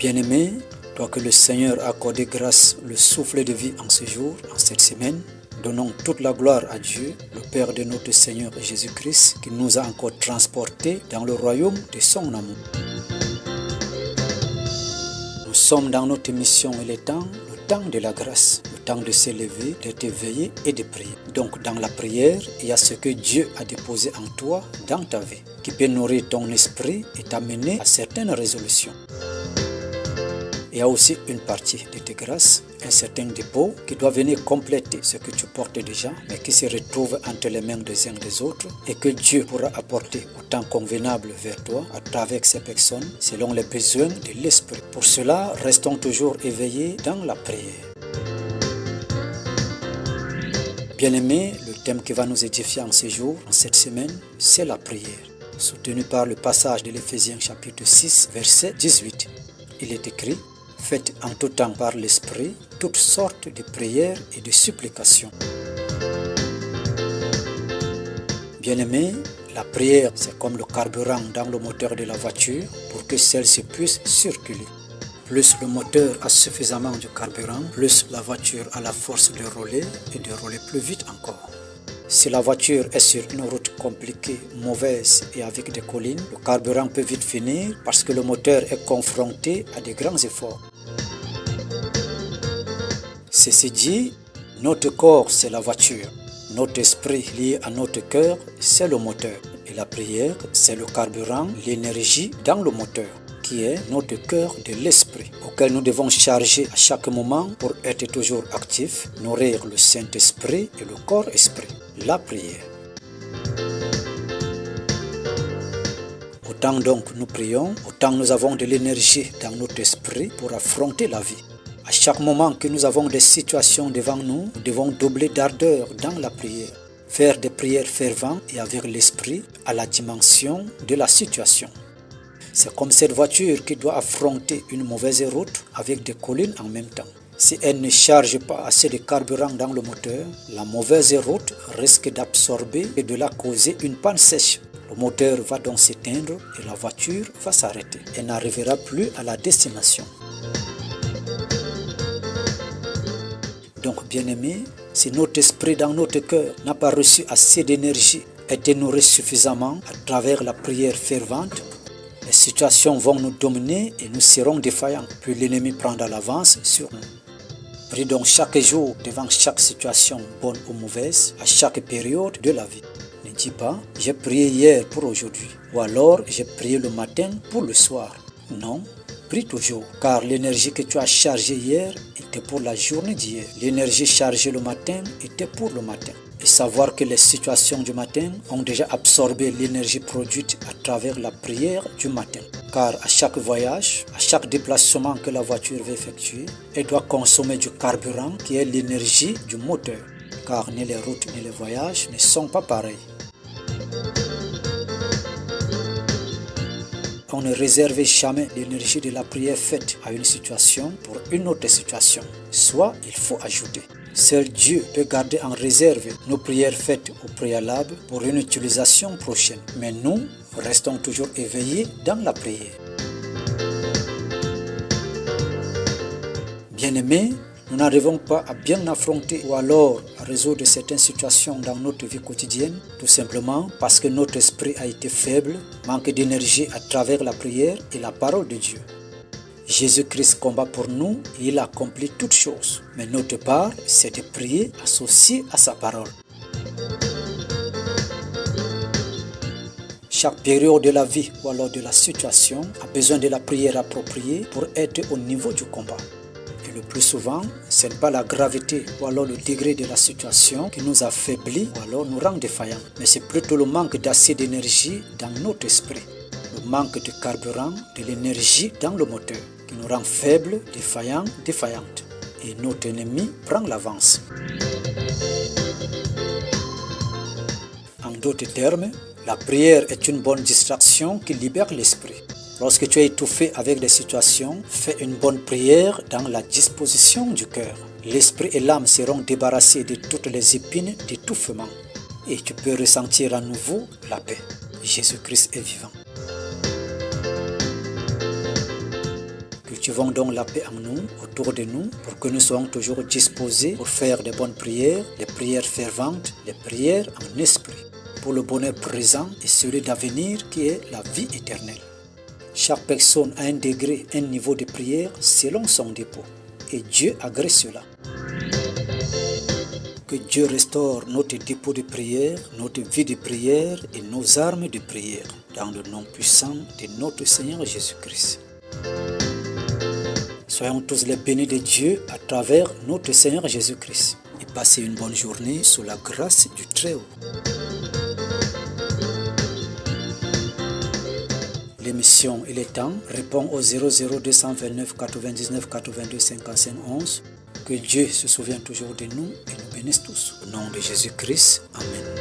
Bien-aimé, toi que le Seigneur a accordé grâce le souffle de vie en ce jour, en cette semaine, donnons toute la gloire à Dieu, le Père de notre Seigneur Jésus-Christ, qui nous a encore transportés dans le royaume de son amour. Nous sommes dans notre mission et le temps de la grâce, le temps de s'élever, d'être éveillé et de prier. Donc dans la prière, il y a ce que Dieu a déposé en toi, dans ta vie, qui peut nourrir ton esprit et t'amener à certaines résolutions. Il y a aussi une partie de tes grâces, un certain dépôt qui doit venir compléter ce que tu portes déjà, mais qui se retrouve entre les mains des uns des autres et que Dieu pourra apporter au temps convenable vers toi à travers ces personnes selon les besoins de l'esprit. Pour cela, restons toujours éveillés dans la prière. Bien-aimés, le thème qui va nous édifier en ce jour, en cette semaine, c'est la prière. Soutenu par le passage de l'Éphésiens chapitre 6, verset 18. Il est écrit: faites en tout temps par l'Esprit toutes sortes de prières et de supplications. Bien-aimés, la prière, c'est comme le carburant dans le moteur de la voiture pour que celle-ci puisse circuler. Plus le moteur a suffisamment de carburant, plus la voiture a la force de rouler et de rouler plus vite encore. Si la voiture est sur une route compliquée, mauvaise et avec des collines, le carburant peut vite finir parce que le moteur est confronté à de grands efforts. Ceci dit, notre corps c'est la voiture, notre esprit lié à notre cœur c'est le moteur et la prière c'est le carburant, l'énergie dans le moteur qui est notre cœur de l'esprit auquel nous devons charger à chaque moment pour être toujours actifs, nourrir le Saint-Esprit et le corps-esprit, la prière. Autant donc nous prions, autant nous avons de l'énergie dans notre esprit pour affronter la vie. À chaque moment que nous avons des situations devant nous, nous devons doubler d'ardeur dans la prière. Faire des prières ferventes et avec l'esprit à la dimension de la situation. C'est comme cette voiture qui doit affronter une mauvaise route avec des collines en même temps. Si elle ne charge pas assez de carburant dans le moteur, la mauvaise route risque d'absorber et de la causer une panne sèche. Le moteur va donc s'éteindre et la voiture va s'arrêter. Elle n'arrivera plus à la destination. Donc, bien-aimés, si notre esprit dans notre cœur n'a pas reçu assez d'énergie, été nourri suffisamment à travers la prière fervente, les situations vont nous dominer et nous serons défaillants, puis l'ennemi prendra l'avance sur nous. Prie donc chaque jour devant chaque situation, bonne ou mauvaise, à chaque période de la vie. Ne dis pas, j'ai prié hier pour aujourd'hui, ou alors j'ai prié le matin pour le soir. Non, prie toujours, car l'énergie que tu as chargée hier était pour la journée d'hier. L'énergie chargée le matin était pour le matin. Et savoir que les situations du matin ont déjà absorbé l'énergie produite à travers la prière du matin. Car à chaque voyage, à chaque déplacement que la voiture va effectuer, elle doit consommer du carburant qui est l'énergie du moteur. Car ni les routes ni les voyages ne sont pas pareils. On ne réserve jamais l'énergie de la prière faite à une situation pour une autre situation. Soit il faut ajouter. Seul Dieu peut garder en réserve nos prières faites au préalable pour une utilisation prochaine. Mais nous restons toujours éveillés dans la prière. Bien-aimés, nous n'arrivons pas à bien affronter ou alors à résoudre certaines situations dans notre vie quotidienne, tout simplement parce que notre esprit a été faible, manque d'énergie à travers la prière et la parole de Dieu. Jésus-Christ combat pour nous et il accomplit toutes choses. Mais notre part, c'est de prier associé à sa parole. Chaque période de la vie ou alors de la situation a besoin de la prière appropriée pour être au niveau du combat. Et le plus souvent, ce n'est pas la gravité ou alors le degré de la situation qui nous affaiblit ou alors nous rend défaillants. Mais c'est plutôt le manque d'assez d'énergie dans notre esprit. Le manque de carburant, de l'énergie dans le moteur, qui nous rend faibles, défaillants, défaillantes. Et notre ennemi prend l'avance. En d'autres termes, la prière est une bonne distraction qui libère l'esprit. Lorsque tu es étouffé avec des situations, fais une bonne prière dans la disposition du cœur. L'esprit et l'âme seront débarrassés de toutes les épines d'étouffement. Et tu peux ressentir à nouveau la paix. Jésus-Christ est vivant. Cultivons donc la paix en nous, autour de nous, pour que nous soyons toujours disposés pour faire des bonnes prières, des prières ferventes, des prières en esprit, pour le bonheur présent et celui d'avenir qui est la vie éternelle. Chaque personne a un degré, un niveau de prière selon son dépôt. Et Dieu agrée cela. Que Dieu restaure notre dépôt de prière, notre vie de prière et nos armes de prière dans le nom puissant de notre Seigneur Jésus-Christ. Soyons tous les bénis de Dieu à travers notre Seigneur Jésus-Christ. Et passez une bonne journée sous la grâce du Très-Haut. L'émission Il est temps répond au 00229 99 82 55 11. Que Dieu se souvienne toujours de nous et nous bénisse tous. Au nom de Jésus-Christ. Amen.